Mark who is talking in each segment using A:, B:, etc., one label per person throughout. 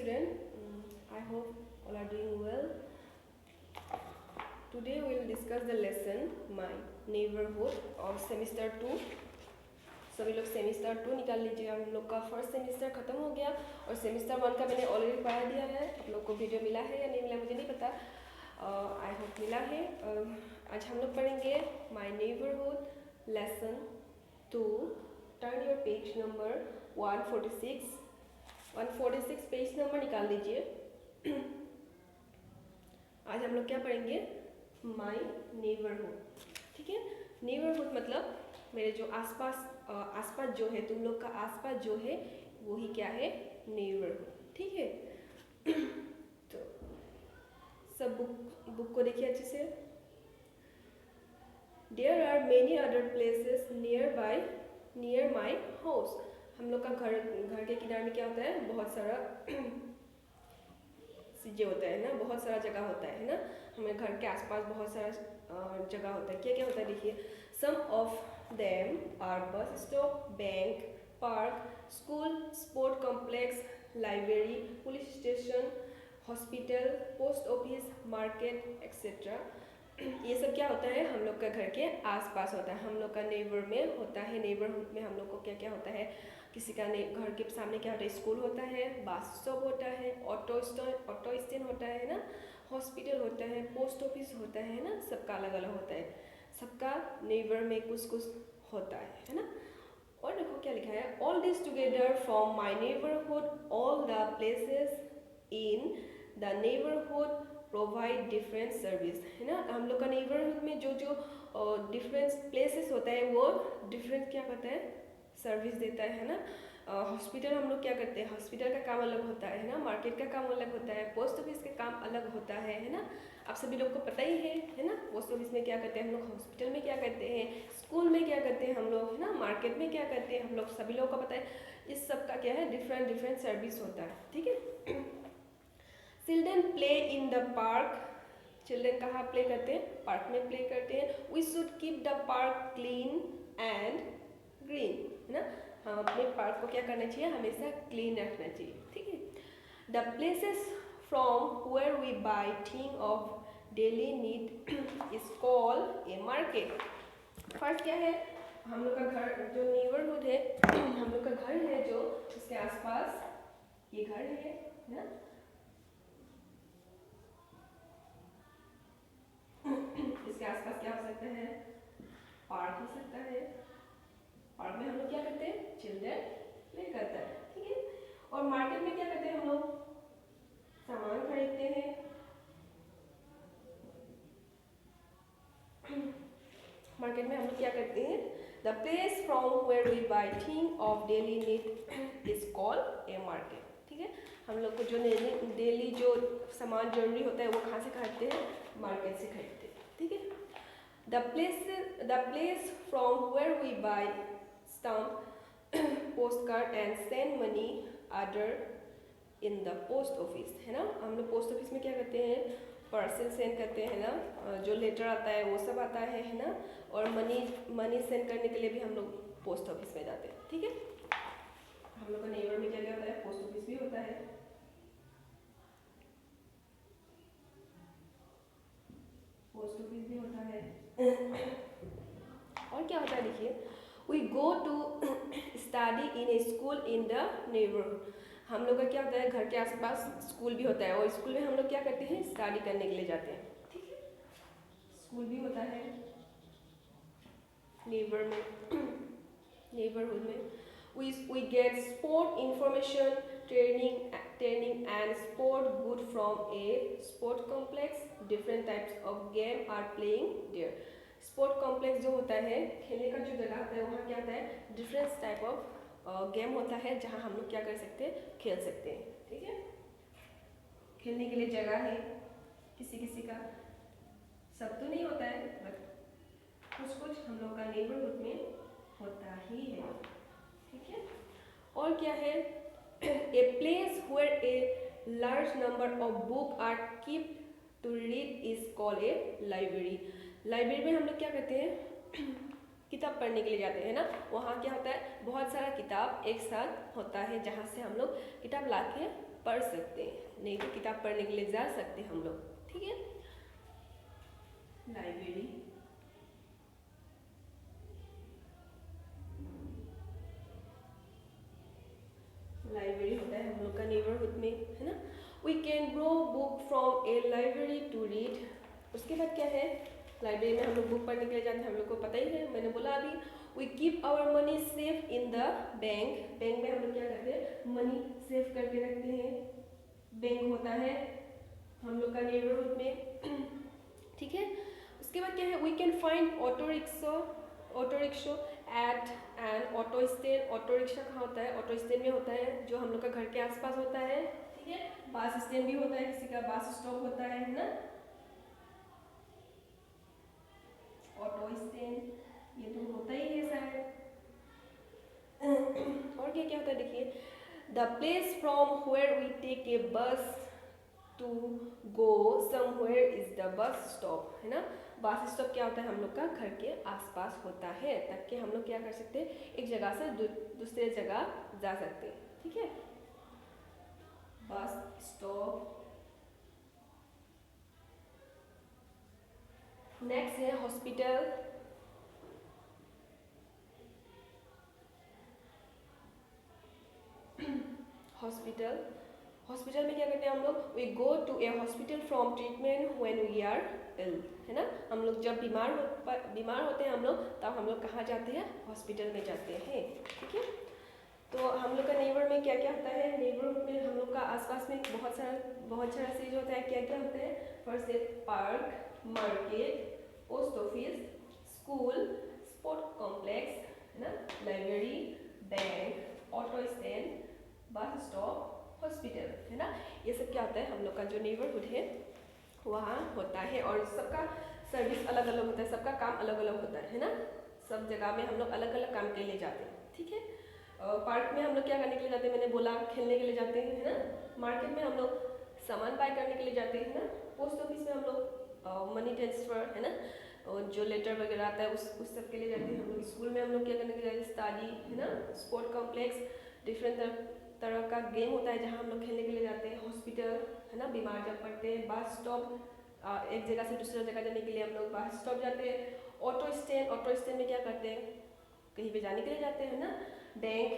A: student. I hope all are doing well. Today we will discuss the lesson My Neighborhood of semester 2. सभी लोग semester 2 निकाल लीजिएगा। हम लोग का फर्स्ट सेमिस्टर खत्म हो गया और सेमिस्टर 1 का मैंने ऑलरेडी पढ़ा दिया है। आप लोग को वीडियो मिला है या नहीं मिला मुझे नहीं पता, आई होप मिला है। आज हम लोग पढ़ेंगे my neighbourhood lesson 2। Turn your page number 146 page number निकाल लीजिए। आज हम लोग क्या पढ़ेंगे, माय नेबरहुड। ठीक है, नेबरहुड मतलब मेरे जो आसपास जो है, तुम लोग का आसपास जो है वही क्या है, नेबरहुड। ठीक है, तो सब बुक को देखिए अच्छे से। There are many other places near my house. हम लोग का घर के किनारे में क्या होता है, बहुत सारा चीज़ें होता है ना, बहुत सारा जगह होता है ना। हमें घर के आसपास बहुत सारा जगह होता है। क्या क्या होता है देखिए, some of them are bus stop, bank, park, school, sport complex, library, police station, hospital, post office, market etcetera. ये सब क्या होता है, हम लोग का घर के आसपास होता है, हम लोग का नेबर में होता है। नेबरहुड में हम लोग को क्या क्या होता है, किसी का घर के सामने क्या होता है, स्कूल होता है, बस स्टॉप होता है, ऑटो स्टैंड होता है ना, हॉस्पिटल होता है, पोस्ट ऑफिस होता है ना। सबका अलग अलग होता है, सबका नेबर में कुछ कुछ होता है ना। और देखो क्या लिखा है, all this together from my neighbourhood, all the places in the neighbourhood provide different service, है ना। हम लोग का नेबरहुड में जो जो डिफरेंट प्लेसेस होता है वो डिफरेंट क्या करता है, सर्विस देता है ना। हॉस्पिटल हम लोग क्या करते हैं, हॉस्पिटल का काम अलग होता है ना, मार्केट का काम अलग होता है, पोस्ट ऑफिस का काम अलग होता है ना। आप सभी लोग को पता ही है ना। पोस्ट ऑफिस में क्या करते हैं हम लोग, हॉस्पिटल में क्या करते हैं, स्कूल में क्या करते हैं हम लोग, है ना, मार्केट में क्या करते हैं हम लोग, सभी लोगों को पता है। इस सब का क्या है, डिफरेंट सर्विस होता है। ठीक है, children play in the park. Children कहाँ प्ले करते हैं, पार्क में प्ले करते हैं। We should keep the park clean and green, है ना। हम अपने पार्क को क्या करना चाहिए, हमेशा क्लीन रखना चाहिए। ठीक है, the places from where we buy thing of daily need is called a market. First क्या है, हम लोग का घर जो नेबरहुड है, हम लोग का घर है जो उसके आसपास ये घर है ना। इसके आसपास क्या हो सकता है, पार्क हो सकता है। पार्क में हम लोग क्या करते हैं, चिल्ड्रन प्ले करता है। ठीक है, और मार्केट में क्या करते हैं हम लोग, सामान खरीदते हैं। मार्केट में हम लोग क्या करते हैं, the place from where we buy thing of daily need is called a market. ठीक है, हम लोग को जो डेली जो सामान जरूरी होता है वो कहाँ से खरीदते हैं, मार्केट से खरीदते हैं। ठीक है, the place from where we buy stamp, post card and send money order in the post office, है ना। हम लोग पोस्ट ऑफिस में क्या करते हैं, पार्सल सेंड करते हैं ना, जो लेटर आता है वो सब आता है ना। और मनी सेंड करने के लिए भी हम लोग पोस्ट ऑफिस में जाते हैं। ठीक है, हम लोग का नेबर में क्या क्या होता है, पोस्ट ऑफिस भी होता है, पोस्ट ऑफिस भी होता है। और क्या होता है देखिए, we go to study in a school in the neighbourhood. हम लोग का क्या होता है, घर के आसपास स्कूल भी होता है और स्कूल में हम लोग क्या करते हैं, स्टडी करने के लिए जाते हैं। ठीक है, स्कूल भी होता है नेबरहुड में। we get sport information, training and sport good from a sport complex. Different types of game are playing there. Sport complex जो होता है, खेलने का जो जगह होता है, वहाँ क्या होता है, डिफरेंट टाइप ऑफ गेम होता है जहाँ हम लोग क्या कर सकते हैं, खेल सकते हैं। ठीक है, खेलने के लिए जगह है किसी किसी का, सब तो नहीं होता है बट कुछ कुछ हम लोग का नेबरहुड में होता ही है। ठीक है, और क्या है, a place where a large number of book are keep to read is called a library. Library में हम लोग क्या करते हैं, किताब पढ़ने के लिए जाते हैं ना। वहाँ क्या होता है, बहुत सारा किताब एक साथ होता है जहाँ से हम लोग किताब ला के पढ़ सकते हैं, नहीं तो किताब पढ़ने के लिए जा सकते हैं हम लोग, ठीक है। लाइब्रेरी, लाइब्रेरी होता है हम लोग का नेबरहुड में, है ना। We can borrow book from a library to read. उसके बाद क्या है, लाइब्रेरी में हम लोग बुक पढ़ने के लिए जाते हैं, हम लोग को पता ही है, मैंने बोला अभी। We keep our money safe in the bank. Bank में हम लोग क्या करते हैं, मनी सेव करके रखते हैं। बैंक होता है हम लोग का नेबरहुड में, ठीक है। उसके बाद क्या है, we can find auto rickshaw, auto rickshaw at and auto stand. Auto rickshaw कहाँ होता है, ऑटो स्टैंड में होता है, जो हम लोग का घर के आसपास होता है, ठीक है। बस स्टैंड भी होता है, किसी का बस स्टॉप होता है ना, ऑटो स्टैंड ये तो होता ही है शायद। और क्या क्या होता है देखिए, the place from where we take a bus to go somewhere is the bus stop, है ना। बस स्टॉप क्या होता है, हम लोग का घर के आसपास होता है, ताकि हम लोग क्या कर सकते हैं, एक जगह से दूसरे जगह जा सकते हैं, ठीक है। Bus stop. नेक्स्ट है हॉस्पिटल। हॉस्पिटल, हॉस्पिटल में क्या करते हैं हम लोग, we go to a hospital from treatment when we are ill, है ना। हम लोग जब बीमार होते हैं हम लोग, तब हम लोग कहाँ जाते हैं, हॉस्पिटल में जाते हैं, ठीक है। तो हम लोग का नेबर में क्या क्या होता है, नेबरहुड में हम लोग का आसपास में बहुत सारा चीज़ होता है। क्या क्या होता है, फर्स्ट है park, market, post office, school, sport complex, है ना, library, bank, auto stand, bus stop, hospital, है ना। ये सब क्या होता है, हम लोग का जो नेबरहुड है वहाँ होता है, और सबका सर्विस अलग अलग होता है, सबका काम अलग अलग होता है ना। सब जगह में हम लोग अलग अलग काम के लिए जाते हैं, ठीक है। पार्क में हम लोग क्या करने के लिए जाते हैं, मैंने बोला खेलने के लिए जाते हैं, है ना। मार्केट में हम लोग सामान बाय करने के लिए जाते हैं ना। पोस्ट ऑफिस में हम लोग मनी ट्रांसफ़र, है ना, और जो लेटर वगैरह आता है उस सब के लिए जाते हैं हम लोग। स्कूल में हम लोग क्या करने के लिए जाते हैं, स्टडी, है ना, स्पोर्ट कॉम्प्लेक्स, डिफरेंट तरह का गेम होता है जहाँ हम लोग खेलने के लिए जाते हैं। हॉस्पिटल, है ना, बीमार जब पड़ते हैं। बस स्टॉप, एक जगह से दूसरी जगह जाने के लिए हम लोग बस स्टॉप जाते हैं। ऑटो स्टैंड, ऑटो स्टैंड में क्या करते हैं, कहीं पे जाने के लिए जाते हैं ना। बैंक,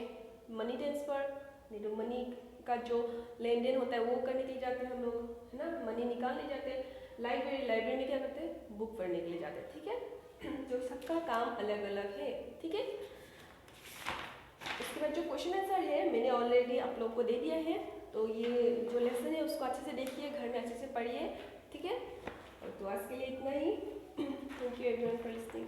A: मनी ट्रांसफ़र, नहीं तो मनी का जो लेन देन होता है वो करने के लिए जाते हैं हम लोग, है ना, मनी निकालने जाते हैं। लाइब्रेरी, लाइब्रेरी में क्या करते हैं, बुक पढ़ने के लिए जाते हैं, ठीक है। जो सबका काम अलग अलग है, ठीक है। इसके बाद जो क्वेश्चन आंसर है मैंने ऑलरेडी आप लोग को दे दिया है, तो ये जो लेसन है उसको अच्छे से देखिए, घर में अच्छे से पढ़िए, ठीक है। और तो आज के लिए इतना ही। Thank you everyone for listening.